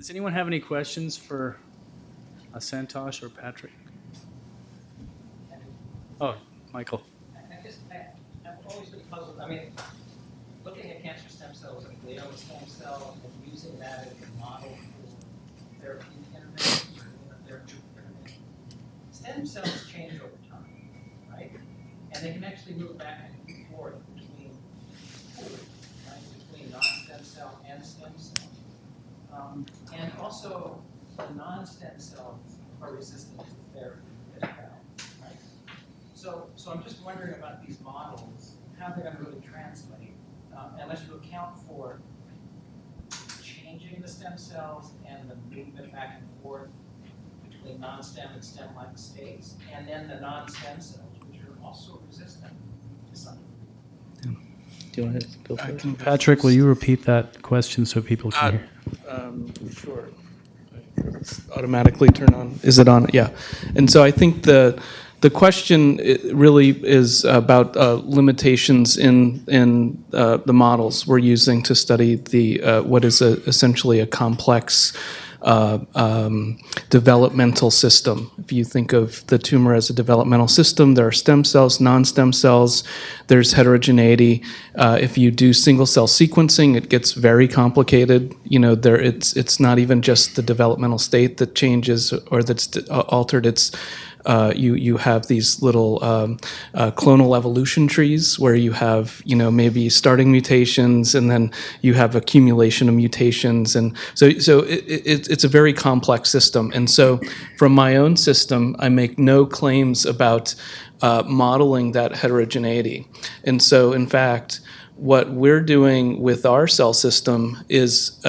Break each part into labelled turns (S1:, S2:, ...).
S1: Does anyone have any questions for Santosh or Patrick? Oh, Michael.
S2: I've always been puzzled. I mean, looking at cancer stem cells and glioma stem cells and using that as a model for therapeutic interventions or therapeutic interventions. Stem cells change over time, right? And they can actually move back and forth between pools, right? Between non-stem cell and stem cell. And also, the non-stem cells are resistant to therapy as well, right? So I'm just wondering about these models, how they're going to really translate, unless you account for changing the stem cells and the movement back and forth between non-stem and stem-like states, and then the non-stem cells, which are also resistant to some degree.
S3: Do you want to go for it?
S1: Patrick, will you repeat that question so people can hear?
S3: Sure. Automatically turn on. Is it on? Yeah. And so I think the question really is about limitations in the models we're using to study the what is essentially a complex developmental system. If you think of the tumor as a developmental system, there are stem cells, non-stem cells, there's heterogeneity. If you do single cell sequencing, it gets very complicated. You know, it's not even just the developmental state that changes or that's altered. It's you have these little clonal evolution trees where you have, you know, maybe starting mutations and then you have accumulation of mutations, and so it's a very complex system. And so from my own system, I make no claims about modeling that heterogeneity. And so in fact, what we're doing with our cell system is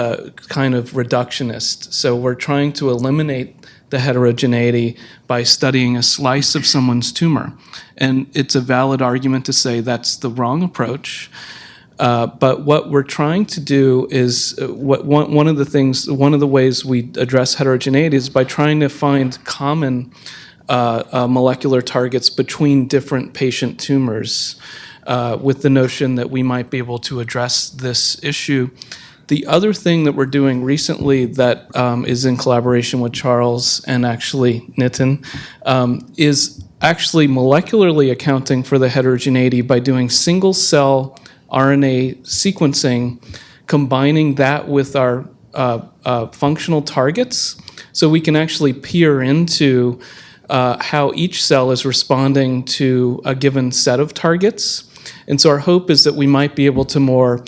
S3: kind of reductionist. So we're trying to eliminate the heterogeneity by studying a slice of someone's tumor. And it's a valid argument to say that's the wrong approach. But what we're trying to do is, one of the ways we address heterogeneity is by trying to find common molecular targets between different patient tumors, with the notion that we might be able to address this issue. The other thing that we're doing recently that is in collaboration with Charles and actually Nitin is actually molecularly accounting for the heterogeneity by doing single cell RNA sequencing, combining that with our functional targets, so we can actually peer into how each cell is responding to a given set of targets. And so our hope is that we might be able to more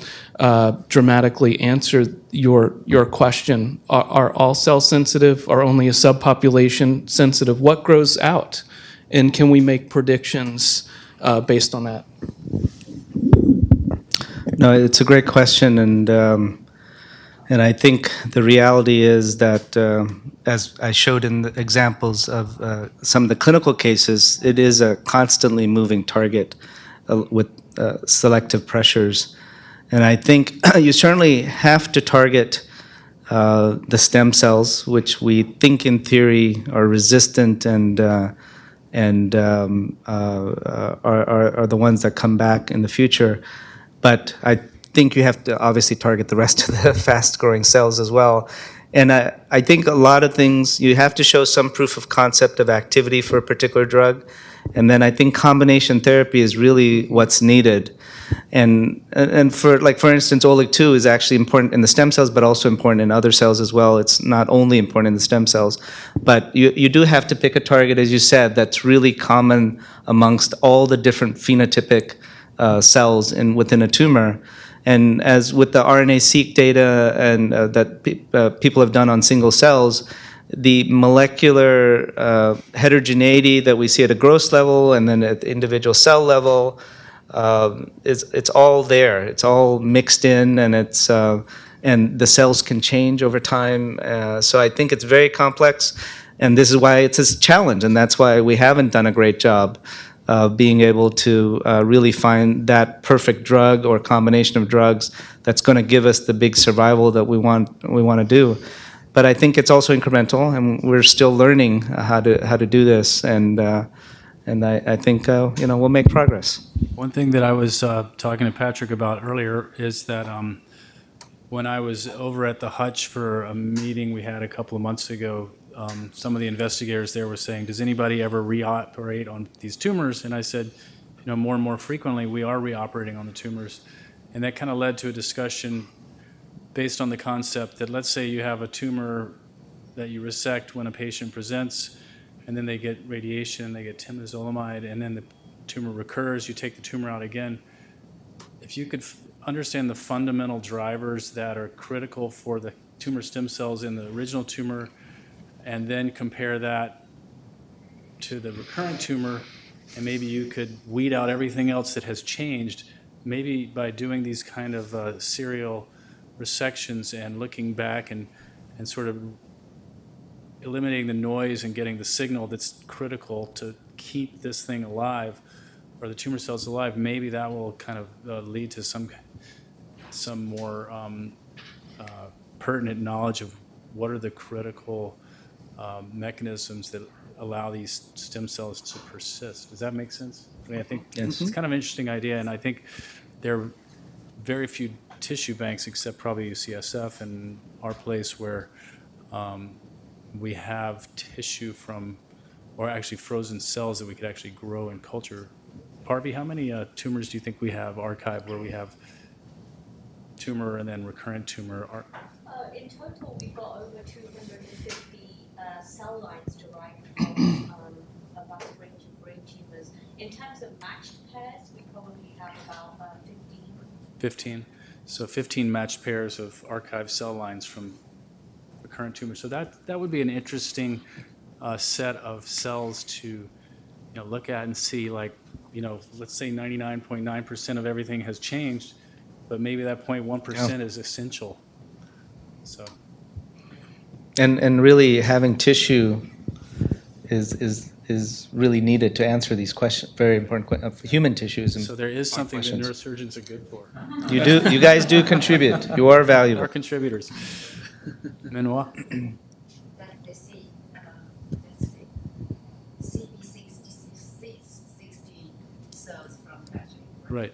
S3: dramatically answer your question. Are all cells sensitive? Are only a subpopulation sensitive? What grows out? And can we make predictions based on that?
S4: No, it's a great question, and I think the reality is that, as I showed in the examples of some of the clinical cases, it is a constantly moving target with selective pressures. And I think you certainly have to target the stem cells, which we think in theory are resistant and are the ones that come back in the future. But I think you have to obviously target the rest of the fast-growing cells as well. And I think a lot of things, you have to show some proof of concept of activity for a particular drug. And then I think combination therapy is really what's needed. And for instance, OLIG-2 is actually important in the stem cells, but also important in other cells as well. It's not only important in the stem cells. But you do have to pick a target, as you said, that's really common amongst all the different phenotypic cells within a tumor. And as with the RNA-seq data and that people have done on single cells, the molecular heterogeneity that we see at a gross level and then at the individual cell level, it's all there. It's all mixed in, and and the cells can change over time. So I think it's very complex, and this is why it's a challenge, and that's why we haven't done a great job being able to really find that perfect drug or combination of drugs that's going to give us the big survival that we want to do. But I think it's also incremental, and we're still learning how to do this, and I think we'll make progress.
S1: One thing that I was talking to Patrick about earlier is that When I was over at the Hutch for a meeting we had a couple of months ago, some of the investigators there were saying, does anybody ever reoperate on these tumors? And I said, more and more frequently, we are reoperating on the tumors. And that kind of led to a discussion based on the concept that, let's say you have a tumor that you resect when a patient presents, and then they get radiation, they get temozolomide, and then the tumor recurs, you take the tumor out again. If you could understand the fundamental drivers that are critical for the tumor stem cells in the original tumor, and then compare that to the recurrent tumor, and maybe you could weed out everything else that has changed, maybe by doing these kind of serial resections and looking back and sort of eliminating the noise and getting the signal that's critical to keep this thing alive, or the tumor cells alive, maybe that will kind of lead to some more pertinent knowledge of what are the critical mechanisms that allow these stem cells to persist. Does that make sense? I mean, I think it's kind of an interesting idea, and I think there are very few tissue banks, except probably UCSF and our place, where we have tissue from, or actually frozen cells that we could actually grow and culture. Parvi, how many tumors do you think we have archived where we have tumor and then recurrent tumor?
S5: In total, we've got over 250 cell lines derived from a vast range of brain tumors. In terms of matched pairs, we probably have about 15.
S1: 15. So 15 matched pairs of archived cell lines from recurrent tumors. So that would be an interesting set of cells to look at and see, like, let's say 99.9% of everything has changed, but maybe that 0.1% is essential. So.
S4: And really having tissue is really needed to answer these questions. Very important questions. Human tissue is important.
S1: So there is something that neurosurgeons are good for.
S4: You guys do contribute. You are valuable.
S1: Our contributors. Menoa.
S6: Like they say, CB60 cells from Patrick.
S1: Right.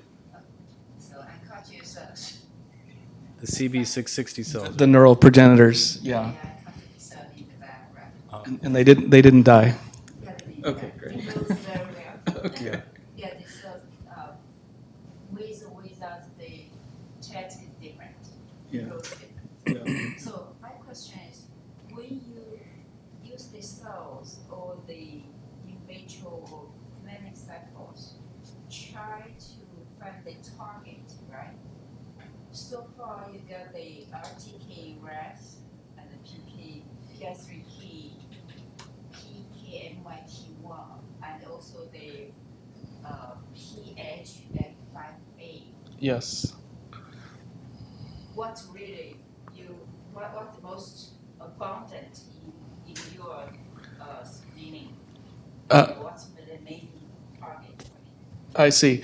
S6: So I caught your cells.
S1: The CB660 cells.
S3: The neural progenitors.
S6: Yeah, I caught the cell in the background.
S3: And they didn't die.
S6: Yeah,
S3: Okay, great.
S6: It goes very well.
S3: Okay.
S6: Yeah, this with or without the chat is different.
S3: Yeah.
S6: It goes different. So my question is, when you use the cells or the in vitro or clinic cycles, try to find the target, right? So far, you got the RTK RAS and the PP, PI3K, PKMYT1, and also the PHF5A.
S3: Yes.
S6: What really what the most abundant in your screening? What's the main target?
S3: I see.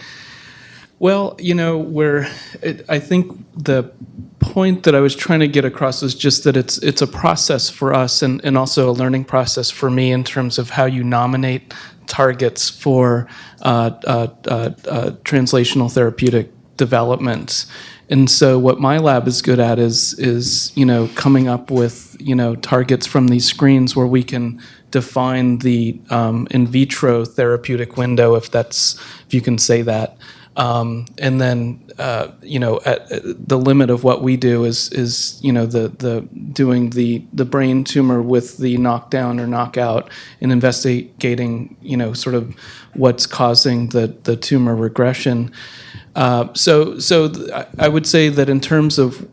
S3: Well, I think the point that I was trying to get across is just that it's a process for us and also a learning process for me in terms of how you nominate targets for translational therapeutic development. And so what my lab is good at is coming up with targets from these screens where we can define the in vitro therapeutic window, if you can say that. And then, at the limit of what we do is doing the brain tumor with the knockdown or knockout and investigating, sort of what's causing the tumor regression. So I would say that in terms of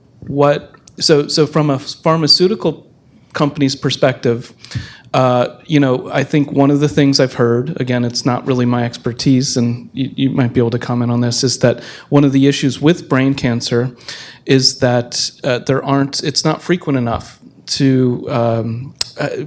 S3: so from a pharmaceutical company's perspective, I think one of the things I've heard, again, it's not really my expertise, and you might be able to comment on this, is that one of the issues with brain cancer is that it's not frequent enough to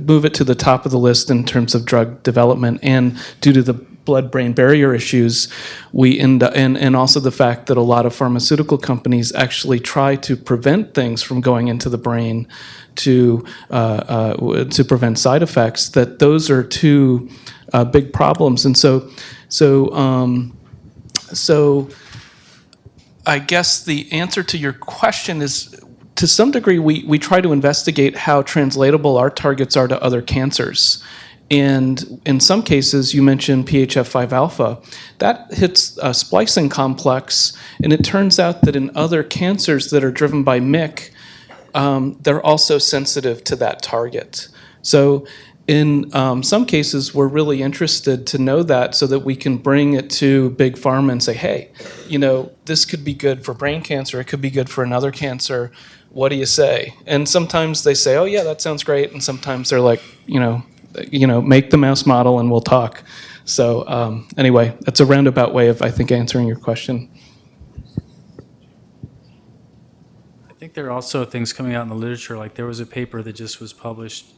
S3: move it to the top of the list in terms of drug development, and due to the blood-brain barrier issues, we end up, and also the fact that a lot of pharmaceutical companies actually try to prevent things from going into the brain to prevent side effects, that those are two big problems. And so I guess the answer to your question is to some degree, we try to investigate how translatable our targets are to other cancers. And in some cases, you mentioned PHF5 alpha, that hits a splicing complex, and it turns out that in other cancers that are driven by MYC, they're also sensitive to that target. So in some cases, we're really interested to know that so that we can bring it to Big Pharma and say, hey, this could be good for brain cancer, it could be good for another cancer. What do you say? And sometimes they say, oh yeah, that sounds great. And sometimes they're like, make the mouse model and we'll talk. So anyway, that's a roundabout way of, I think, answering your question.
S1: I think there are also things coming out in the literature, like there was a paper that just was published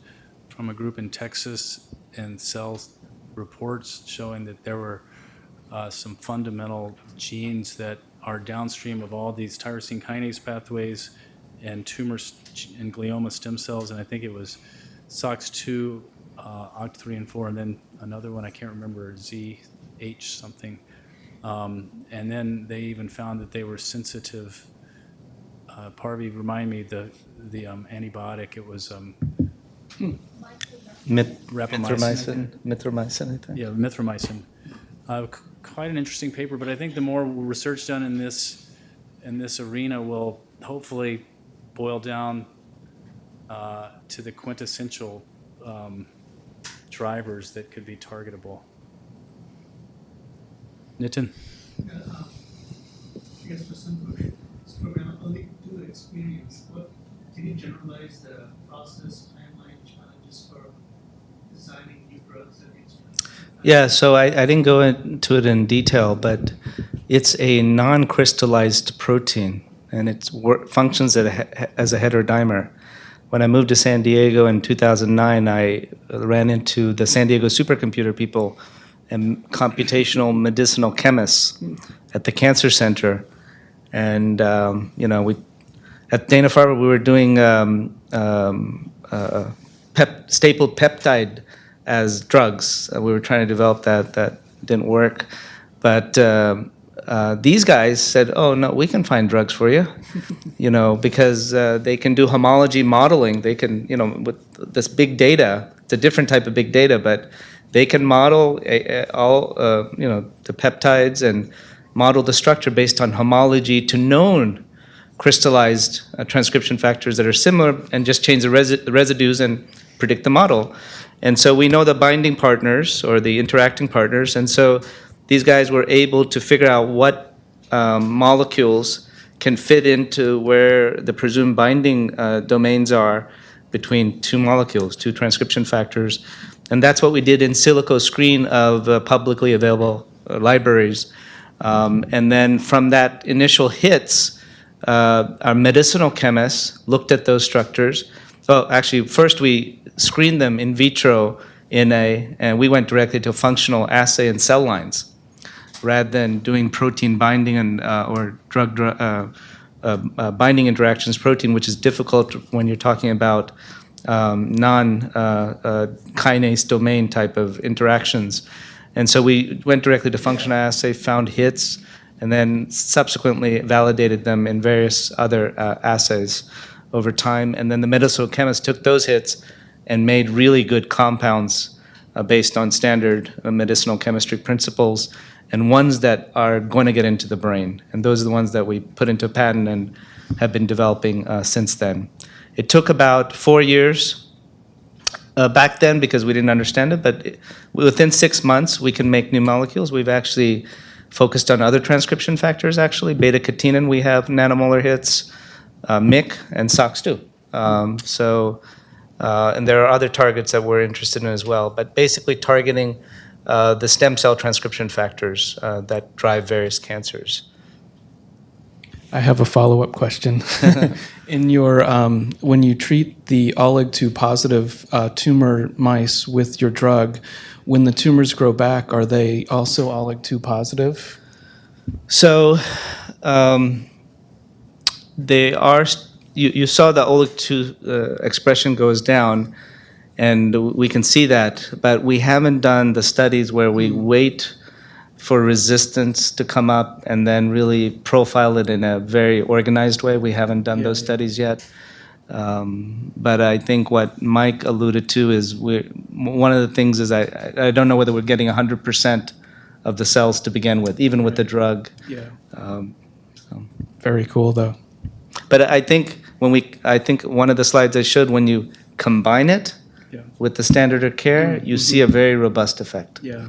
S1: from a group in Texas in Cell Reports showing that there were some fundamental genes that are downstream of all these tyrosine kinase pathways and tumors and glioma stem cells, and I think it was SOX2, OCT3 and 4, and then another one I can't remember, ZH something. And then they even found that they were sensitive. Parvi, remind me the antibiotic. It was
S4: Mithramycin, I think.
S1: Yeah, mithramycin. Quite an interesting paper, but I think the more research done in this arena will hopefully boil down to the quintessential drivers that could be targetable. Nitin?
S7: I guess for some program, only to the experience, can you generalize the process, timeline, challenges for designing new drugs and instruments?
S4: Yeah, so I didn't go into it in detail, but it's a non-crystallized protein, and it functions as a heterodimer. When I moved to San Diego in 2009, I ran into the San Diego supercomputer people and computational medicinal chemists at the Cancer Center. And, we at Dana-Farber, we were doing stapled peptide as drugs. We were trying to develop that. That didn't work. But these guys said, oh, no, we can find drugs for you, because they can do homology modeling. They can, with this big data, it's a different type of big data, but they can model all, the peptides and model the structure based on homology to known crystallized transcription factors that are similar and just change the residues and predict the model. And so we know the binding partners or the interacting partners, and so these guys were able to figure out what molecules can fit into where the presumed binding domains are between two molecules, two transcription factors. And that's what we did in silico screen of publicly available libraries. And then from that initial hits, our medicinal chemists looked at those structures. So actually, first we screened them in vitro and we went directly to a functional assay in cell lines, rather than doing protein binding and or drug binding interactions protein, which is difficult when you're talking about non-kinase domain type of interactions. And so we went directly to functional assay, found hits, and then subsequently validated them in various other assays over time. And then the medicinal chemists took those hits and made really good compounds based on standard medicinal chemistry principles, and ones that are going to get into the brain. And those are the ones that we put into patent and have been developing since then. It took about 4 years back then because we didn't understand it, but within 6 months we can make new molecules. We've actually focused on other transcription factors, actually. Beta-catenin, we have nanomolar hits, MYC, and SOX2. And there are other targets that we're interested in as well, but basically targeting the stem cell transcription factors that drive various cancers.
S3: I have a follow-up question. In your, when you treat the OLIG2 positive tumor mice with your drug, when the tumors grow back, are they also OLIG2 positive?
S4: So they are. You saw the OLIG2 expression goes down, and we can see that, but we haven't done the studies where we wait for resistance to come up and then really profile it in a very organized way. We haven't done those studies yet. But I think what Mike alluded to is one of the things is I don't know whether we're getting 100% of the cells to begin with, even with the drug.
S3: Yeah.
S4: So.
S3: Very cool, though.
S4: But I think I think one of the slides I showed, when you combine it with the standard of care, you see a very robust effect.
S1: Yeah.